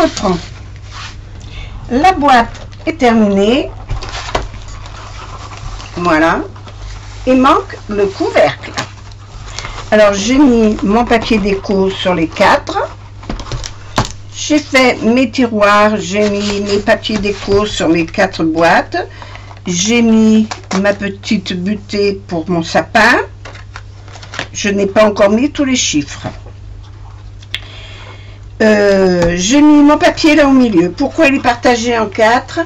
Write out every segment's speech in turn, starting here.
reprends. La boîte est terminée. Voilà. Il manque le couvercle. Alors j'ai mis mon papier déco sur les 4. J'ai fait mes tiroirs, j'ai mis mes papiers déco sur mes 4 boîtes. J'ai mis ma petite butée pour mon sapin. Je n'ai pas encore mis tous les chiffres. J'ai mis mon papier là au milieu. Pourquoi il est partagé en 4?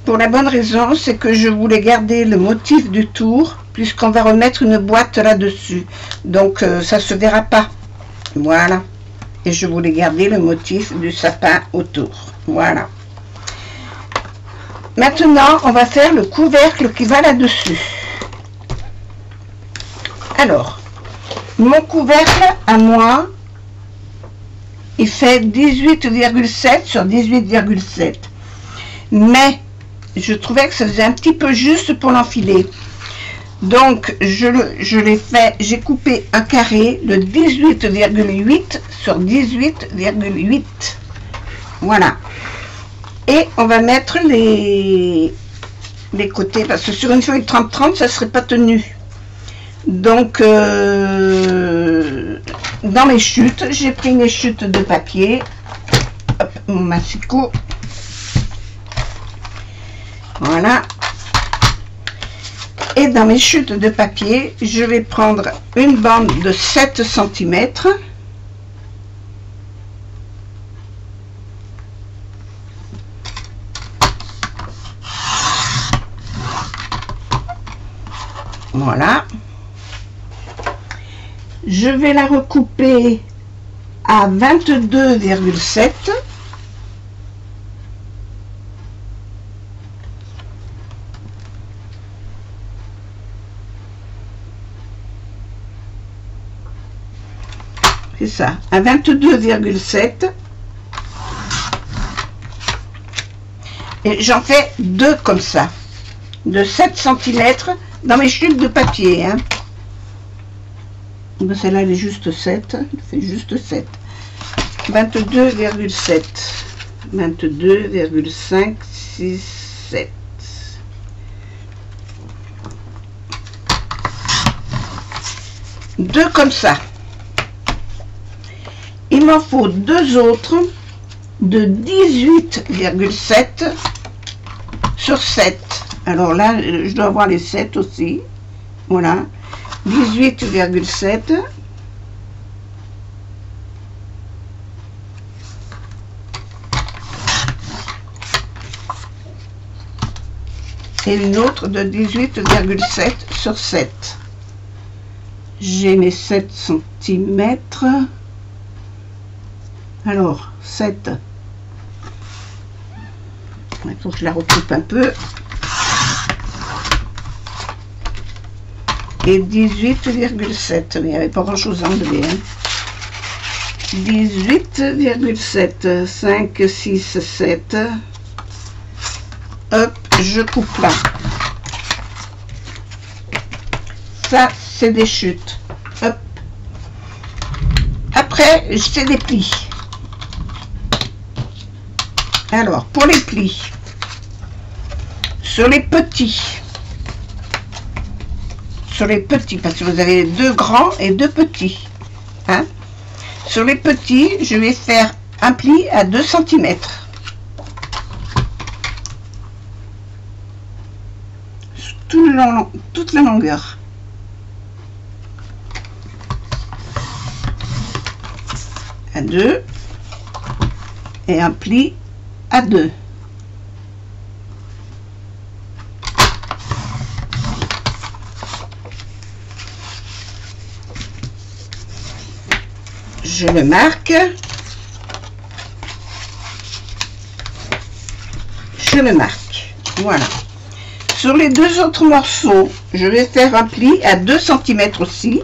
Pour la bonne raison, c'est que je voulais garder le motif du tour, puisqu'on va remettre une boîte là-dessus. Donc, ça ne se verra pas. Voilà. Et je voulais garder le motif du sapin autour. Voilà. Maintenant, on va faire le couvercle qui va là-dessus. Alors, mon couvercle, à moi, il fait 18,7 sur 18,7. Mais, je trouvais que ça faisait un petit peu juste pour l'enfiler. Donc, je l'ai fait, j'ai coupé un carré de 18,8 sur 18,8. Voilà. Et on va mettre les côtés, parce que sur une feuille 30-30, ça ne serait pas tenu. Donc, dans mes chutes, j'ai pris mes chutes de papier. Hop, mon massicot. Voilà. Et dans mes chutes de papier, je vais prendre une bande de 7 cm. Voilà. Je vais la recouper à 22,7. C'est ça, à 22,7. Et j'en fais 2 comme ça, de 7 cm dans mes chutes de papier. Hein. Celle-là, elle est juste 7. Elle fait juste 7. 22,7. 22,5, 6, 7. Deux comme ça. Il m'en faut 2 autres de 18,7 sur 7. Alors là, je dois avoir les 7 aussi. Voilà. 18,7. Et une autre de 18,7 sur 7. J'ai mes 7 cm. Alors, 7. Il faut que je la recoupe un peu. Et 18,7. Mais il n'y avait pas grand chose à enlever. Hein. 18,7. 5, 6, 7. Hop, je coupe là. Ça, c'est des chutes. Hop. Après, c'est des plis. Alors, pour les plis, sur les petits, parce que vous avez 2 grands et 2 petits. Hein? Sur les petits, je vais faire un pli à 2 cm. Toute la longueur. À 2 et un pli à 2. Je le marque. Je le marque. Voilà. Sur les 2 autres morceaux, je vais faire un pli à 2 cm aussi.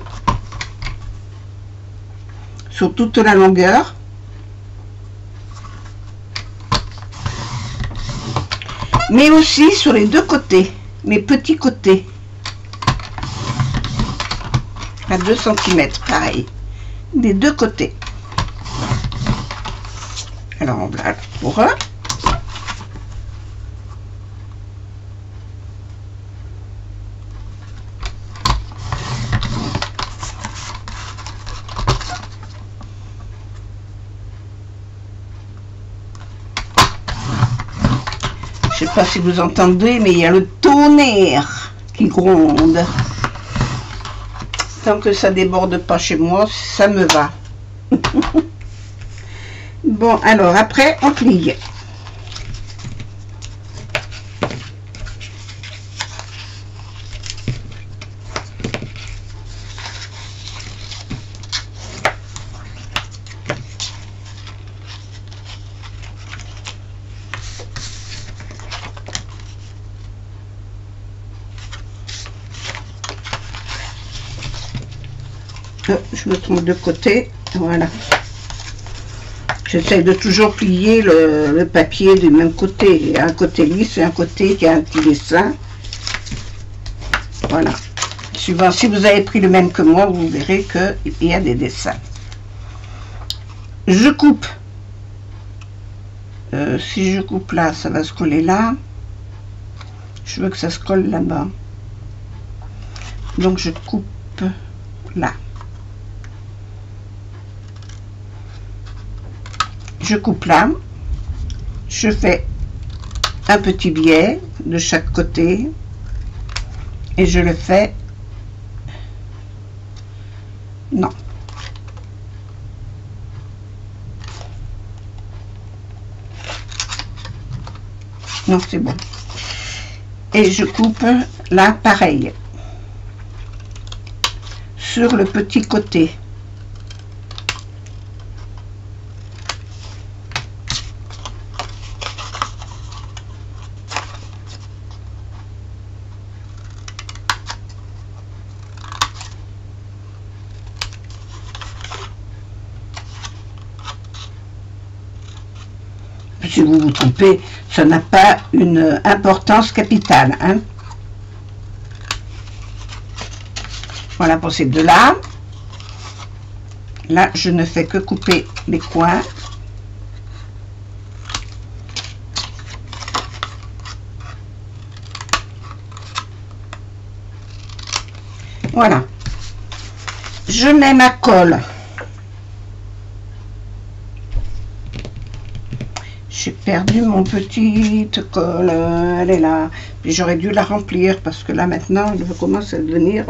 Sur toute la longueur. Mais aussi sur les 2 côtés, mes petits côtés. À 2 cm, pareil. Des 2 côtés. Alors voilà pour eux. Je sais pas si vous entendez, mais il y a le tonnerre qui gronde. Tant que ça déborde pas chez moi, ça me va. Bon, alors après, on plie. Je me trompe de côté, voilà. J'essaie de toujours plier le papier du même côté. Il y a un côté lisse et un côté qui a un petit dessin. Voilà. Suivant, si vous avez pris le même que moi, vous verrez qu'il y a des dessins. Je coupe. Si je coupe là, ça va se coller là. Je veux que ça se colle là-bas. Donc je coupe là. Je coupe là, je fais un petit biais de chaque côté et je le fais, non, c'est bon, et je coupe là pareil, sur le petit côté. Si vous vous trompez, ça n'a pas une importance capitale. Hein. Voilà pour ces deux-là. Là, je ne fais que couper les coins. Voilà. Je mets ma colle. J'ai perdu mon petite colle, elle est là. J'aurais dû la remplir parce que là maintenant, elle commence à devenir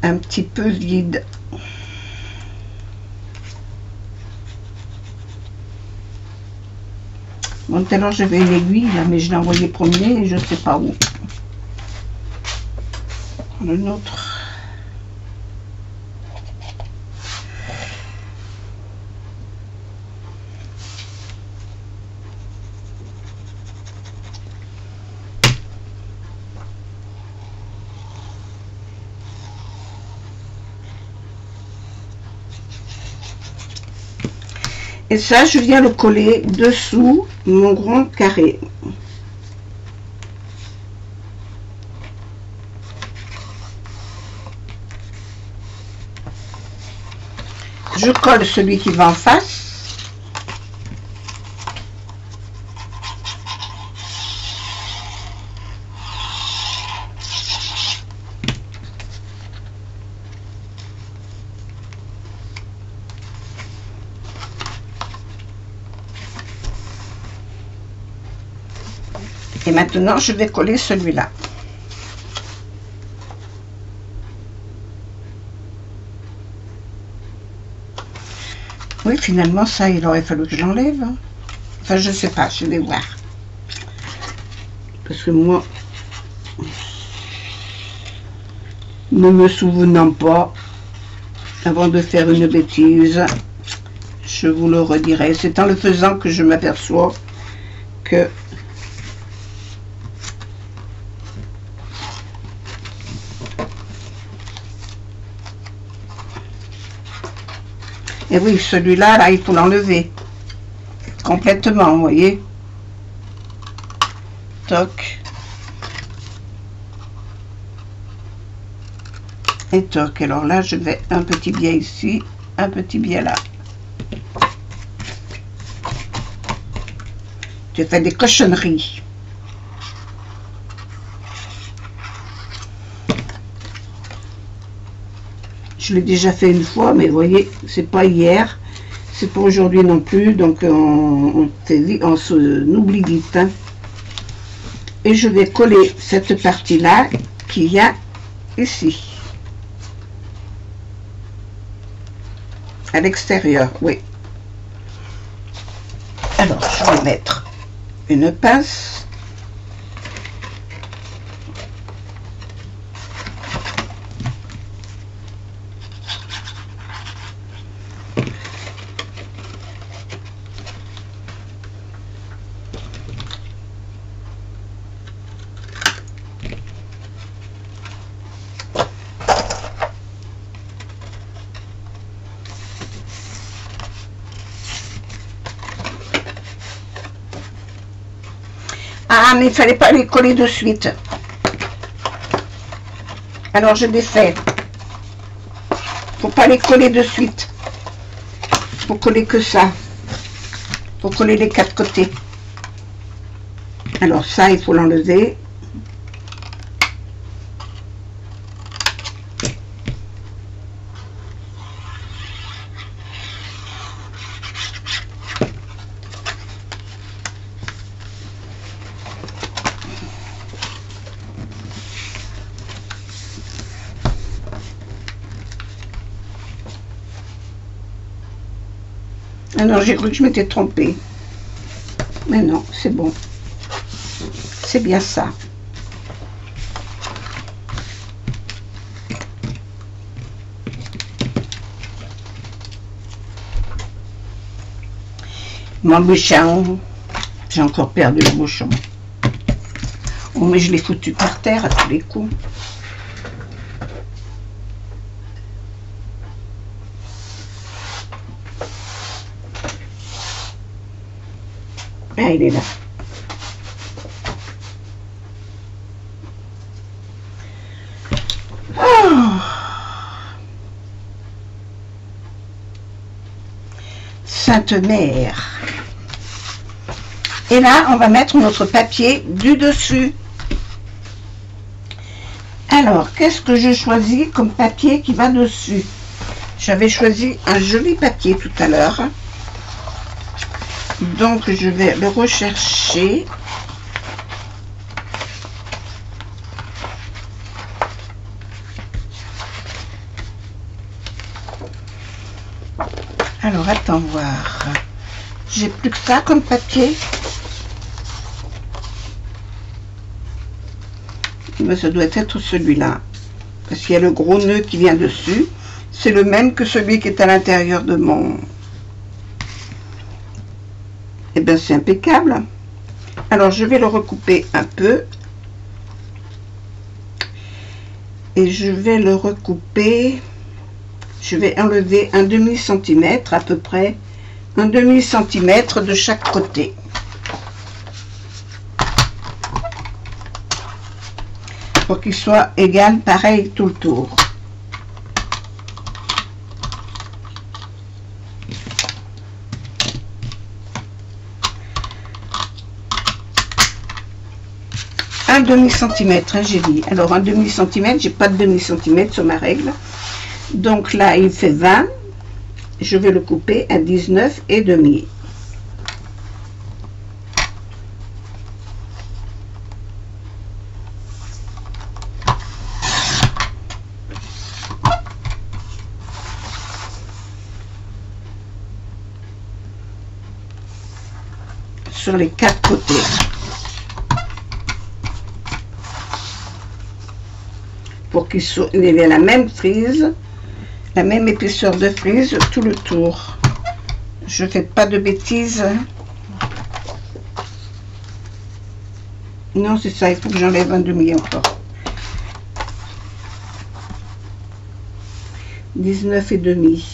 un petit peu vide. Bon, tout à l'heure j'avais une aiguille là, mais je l'ai envoyé promener et je sais pas où. Le nôtre. Et ça, je viens le coller dessous mon rond carré. Je colle celui qui va en face. Et maintenant, je vais coller celui-là. Oui, finalement, ça, il aurait fallu que je l'enlève. Hein. Enfin, je sais pas, je vais voir. Parce que moi, ne me souvenant pas, avant de faire une bêtise, je vous le redirai. C'est en le faisant que je m'aperçois que et oui, celui-là, là, il faut l'enlever complètement, vous voyez. Toc. Et toc. Alors là, je vais un petit biais ici, un petit biais là. Tu fais des cochonneries. Je l'ai déjà fait une fois, mais vous voyez, c'est pas hier. C'est pas aujourd'hui non plus. Donc, on oublie vite. Hein. Et je vais coller cette partie-là qu'il y a ici. À l'extérieur, oui. Alors, je vais mettre une pince. Ah, mais il fallait pas les coller de suite. Alors, je défais. Faut pas les coller de suite. Faut coller que ça. Faut coller les 4 côtés. Alors, ça, il faut l'enlever. Alors, j'ai cru que je m'étais trompée. Mais non, c'est bon. C'est bien ça. Mon bouchon. J'ai encore perdu le bouchon. Oh, mais je l'ai foutu par terre à tous les coups. Ah, il est là. Oh. Sainte Mère. Et là, on va mettre notre papier du dessus. Alors, qu'est-ce que je choisis comme papier qui va dessus? J'avais choisi un joli papier tout à l'heure. Donc, je vais le rechercher. Alors, attends voir. J'ai plus que ça comme papier. Mais ça doit être celui-là. Parce qu'il y a le gros nœud qui vient dessus. C'est le même que celui qui est à l'intérieur de mon... Eh bien, c'est impeccable. Alors, je vais le recouper un peu. Et je vais le recouper. Je vais enlever un demi-centimètre à peu près. Un demi-centimètre de chaque côté. Pour qu'il soit égal, pareil, tout le tour. Un demi-centimètre, hein, j'ai dit. Alors, un demi-centimètre, j'ai pas de demi-centimètre sur ma règle. Donc là, il fait 20. Je vais le couper à 19,5. Sur les 4 côtés. Pour qu'il ait la même frise, la même épaisseur de frise tout le tour. Je fais pas de bêtises. Non, c'est ça, il faut que j'enlève un demi encore. 19,5.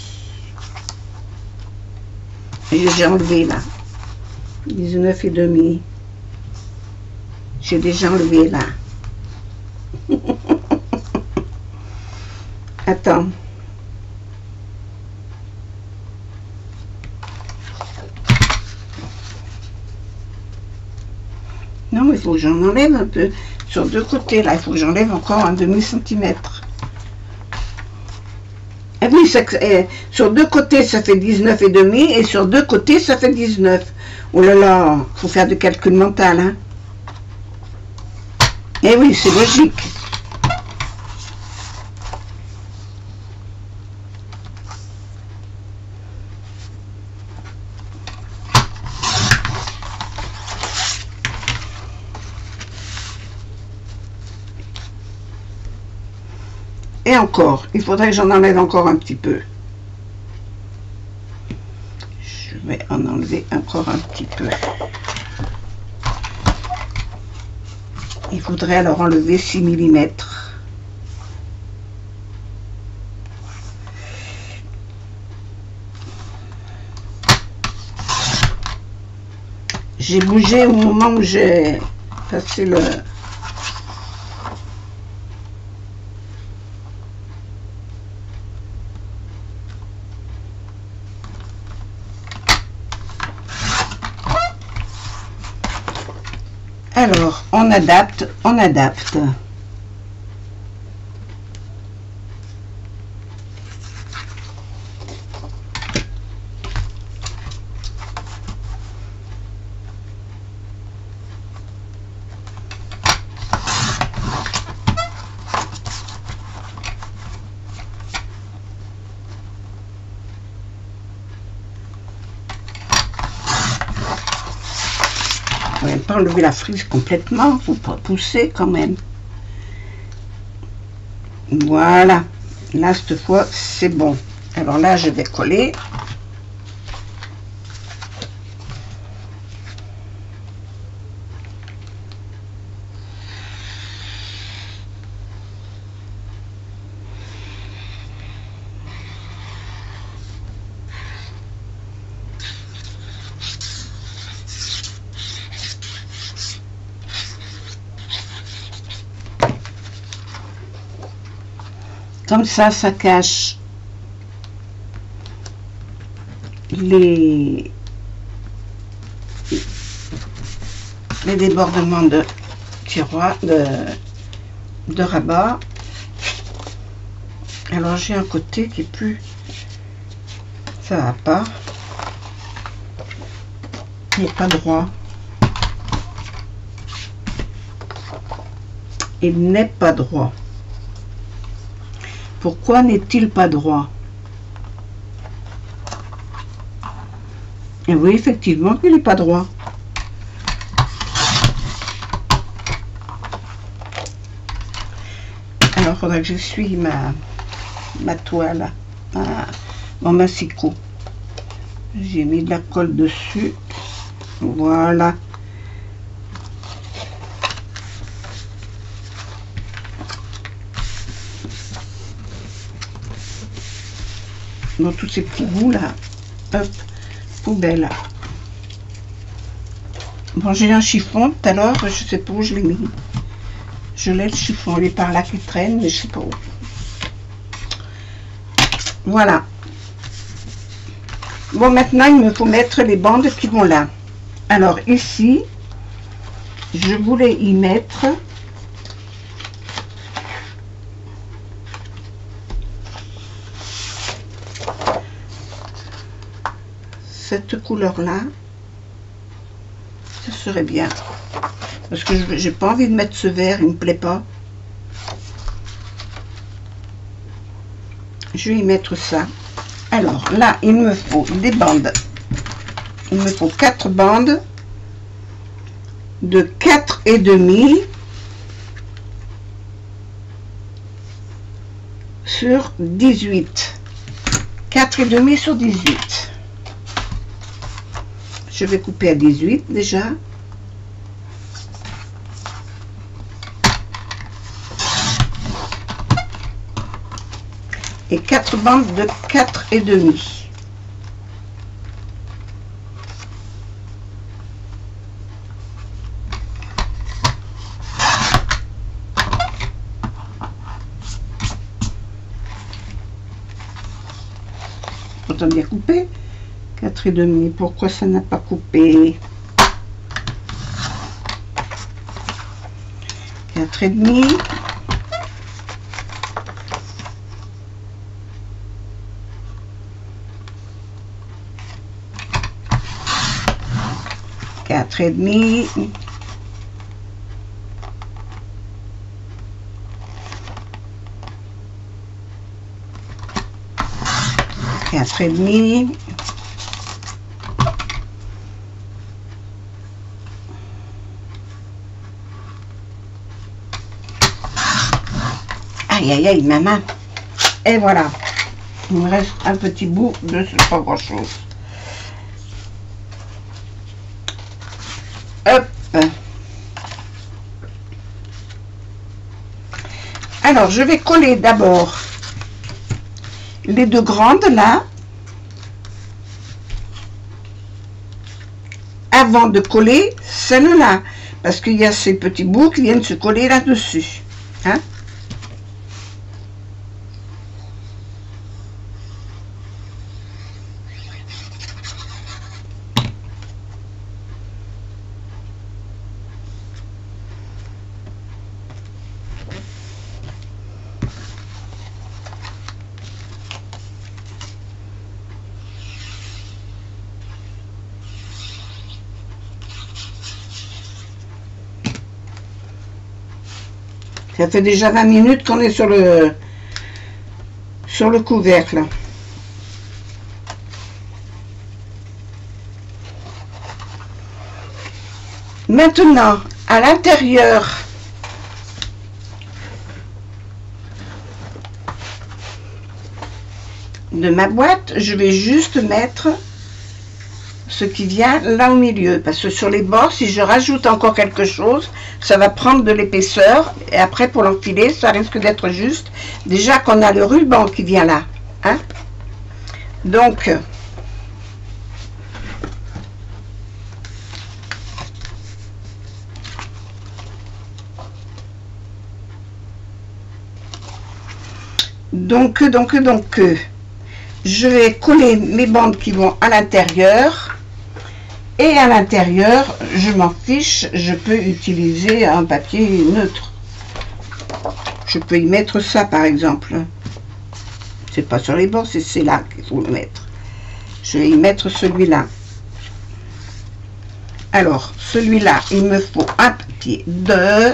Et j'ai enlevé là. 19,5. J'ai déjà enlevé là. Attends. Non, mais il faut que j'en enlève un peu. Sur deux côtés, là, il faut que j'enlève encore un demi-centimètre. Ah oui, sur deux côtés, ça fait 19,5 et sur deux côtés, ça fait 19. Oh là là, faut faire du calcul mental, hein. Eh oui, c'est logique. Et encore, il faudrait que j'en enlève encore un petit peu. Je vais en enlever encore un petit peu. Il faudrait alors enlever 6 mm. J'ai bougé au moment où j'ai passé le... Alors, on adapte, on adapte. On ne va pas enlever la frise complètement, faut pas pousser quand même. Voilà, là cette fois c'est bon. Alors là je vais coller. Comme ça cache les débordements de tiroir, de rabat. Alors j'ai un côté qui est plus... Ça va pas. Il n'est pas droit. Il n'est pas droit. Pourquoi n'est-il pas droit? Et oui, effectivement, il n'est pas droit. Alors, il faudra que j'essuie ma toile, mon massicot. J'ai mis de la colle dessus. Voilà. Dans tous ces petits bouts là, hop, poubelle. Bon, j'ai un chiffon tout à l'heure, je sais pas où je l'ai mis. Je l'ai le chiffon, il est par là qui traîne, mais je sais pas où. Voilà. Bon, maintenant il me faut mettre les bandes qui vont là. Alors ici, je voulais y mettre cette couleur là, ce serait bien parce que j'ai pas envie de mettre ce vert, il me plaît pas. Je vais y mettre ça. Alors là il me faut des bandes, il me faut 4 bandes de 4,5 sur 18, 4,5 sur 18. Je vais couper à 18 déjà. Et 4 bandes de 4,5. Pourtant bien coupé. 4,5. Pourquoi ça n'a pas coupé? 4,5. Quatre et demi. Quatre et demi. Aïe aïe aïe, ma main. Et voilà. Il me reste un petit bout de ce pas grand chose. Hop. Alors, je vais coller d'abord les deux grandes là, avant de coller celle-là, parce qu'il y a ces petits bouts qui viennent se coller là-dessus. Hein? Ça fait déjà 20 minutes qu'on est sur le couvercle. Maintenant, à l'intérieur de ma boîte, je vais juste mettre ce qui vient là au milieu, parce que sur les bords, si je rajoute encore quelque chose, ça va prendre de l'épaisseur, et après pour l'enfiler, ça risque d'être juste. Déjà qu'on a le ruban qui vient là, hein. Donc je vais coller mes bandes qui vont à l'intérieur. Et à l'intérieur, je m'en fiche, je peux utiliser un papier neutre. Je peux y mettre ça par exemple. C'est pas sur les bords, c'est là qu'il faut le mettre. Je vais y mettre celui-là. Alors, celui-là, il me faut un papier de...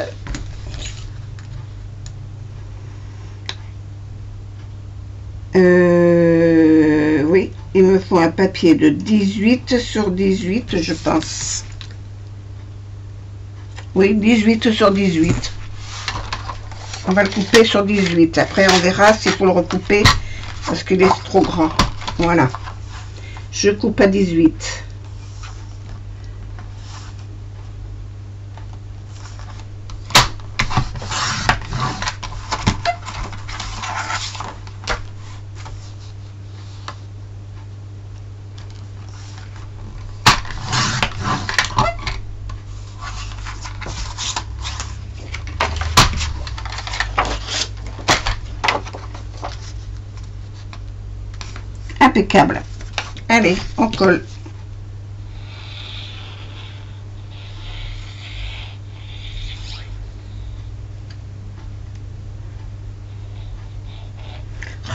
oui, il me faut un papier de 18 sur 18, je pense. Oui, 18 sur 18. On va le couper sur 18. Après, on verra s'il faut le recouper parce qu'il est trop grand. Voilà. Je coupe à 18. Impeccable. Allez, on colle.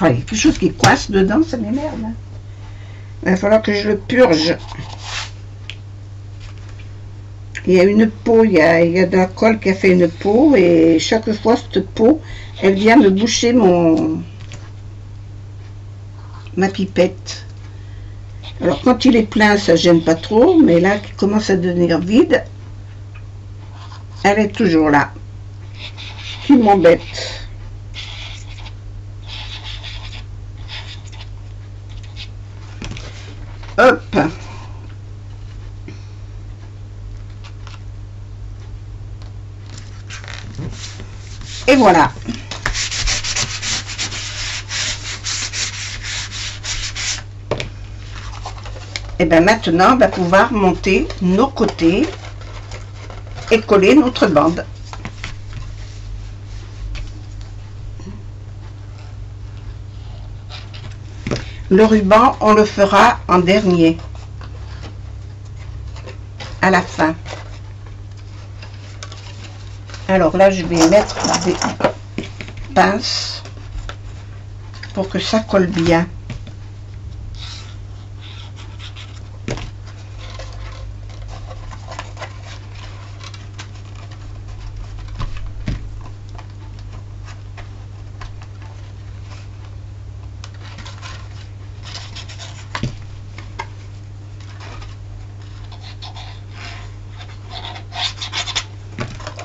Oh, il y a quelque chose qui coince dedans, ça m'énerve. Il va falloir que je le purge. Il y a une peau, il y a de la colle qui a fait une peau et chaque fois cette peau, elle vient me boucher ma pipette. Alors quand il est plein, ça gêne pas trop, mais là qui commence à devenir vide, elle est toujours là, qui m'embête. Hop. Et voilà. Et bien maintenant, on va pouvoir monter nos côtés et coller notre bande. Le ruban, on le fera en dernier, à la fin. Alors là, je vais mettre des pinces pour que ça colle bien.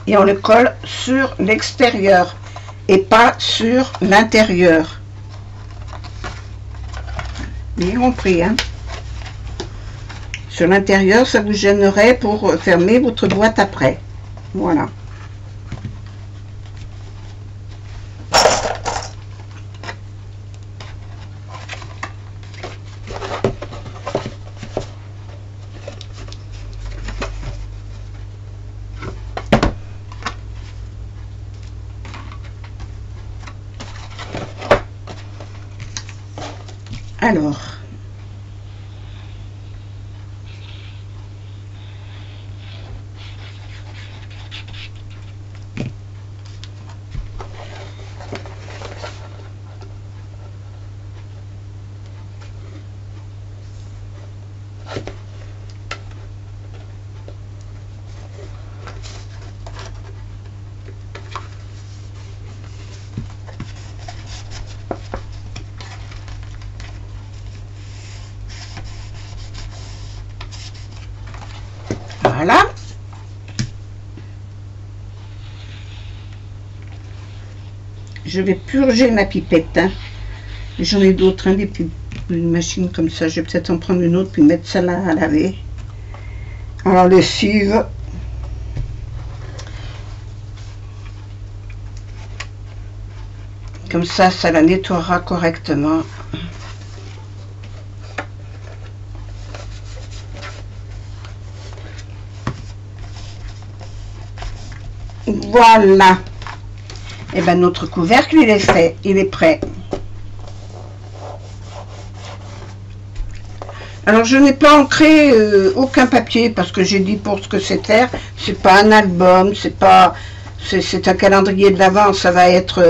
Et on le colle sur l'extérieur et pas sur l'intérieur. Bien compris, hein? Sur l'intérieur, ça vous gênerait pour fermer votre boîte après. Voilà. Alors, voilà. Je vais purger ma pipette. Hein. J'en ai d'autres, hein, des petites machines comme ça. Je vais peut-être en prendre une autre puis mettre celle-là à laver. Alors, lessive. Comme ça la nettoiera correctement. Voilà. Et ben notre couvercle il est fait, il est prêt. Alors je n'ai pas ancré aucun papier parce que j'ai dit pour ce que c'est faire, c'est pas un album, c'est pas, c'est un calendrier de l'Avent, ça va être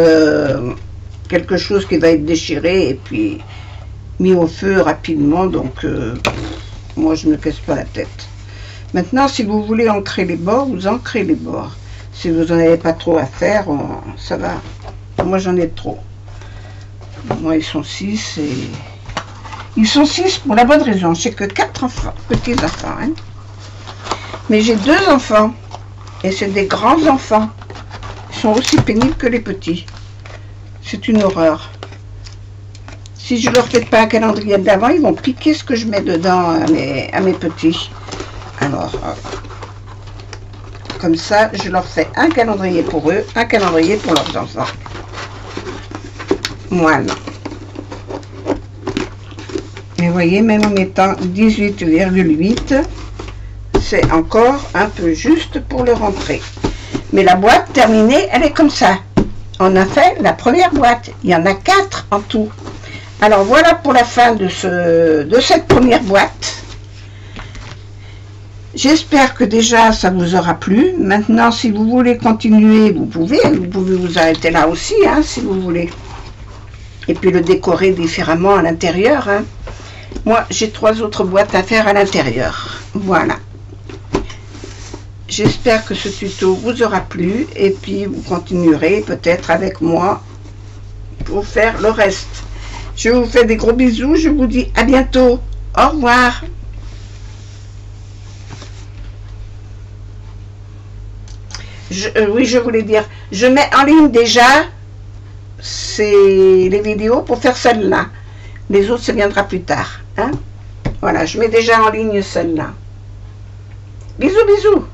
quelque chose qui va être déchiré et puis mis au feu rapidement, donc moi je ne me casse pas la tête. Maintenant si vous voulez ancrer les bords, vous ancrez les bords. Si vous n'en avez pas trop à faire, ça va. Moi, j'en ai trop. Moi, ils sont 6 et... Ils sont 6 pour la bonne raison. J'ai que 4 enfants, petits-enfants. Hein. Mais j'ai 2 enfants. Et c'est des grands enfants. Ils sont aussi pénibles que les petits. C'est une horreur. Si je leur fais pas un calendrier d'avant, ils vont piquer ce que je mets dedans à mes petits. Alors... Comme ça, je leur fais un calendrier pour eux, un calendrier pour leurs enfants. Voilà. Et vous voyez, même en mettant 18,8, c'est encore un peu juste pour le rentrer. Mais la boîte terminée, elle est comme ça. On a fait la première boîte. Il y en a 4 en tout. Alors voilà pour la fin de cette première boîte. J'espère que déjà ça vous aura plu. Maintenant, si vous voulez continuer, vous pouvez vous arrêter là aussi, hein, si vous voulez. Et puis le décorer différemment à l'intérieur. Hein. Moi, j'ai 3 autres boîtes à faire à l'intérieur. Voilà. J'espère que ce tuto vous aura plu. Et puis, vous continuerez peut-être avec moi pour faire le reste. Je vous fais des gros bisous. Je vous dis à bientôt. Au revoir. Oui, je voulais dire, je mets en ligne déjà les vidéos pour faire celle-là. Les autres, ça viendra plus tard. Hein? Voilà, je mets déjà en ligne celle-là. Bisous, bisous.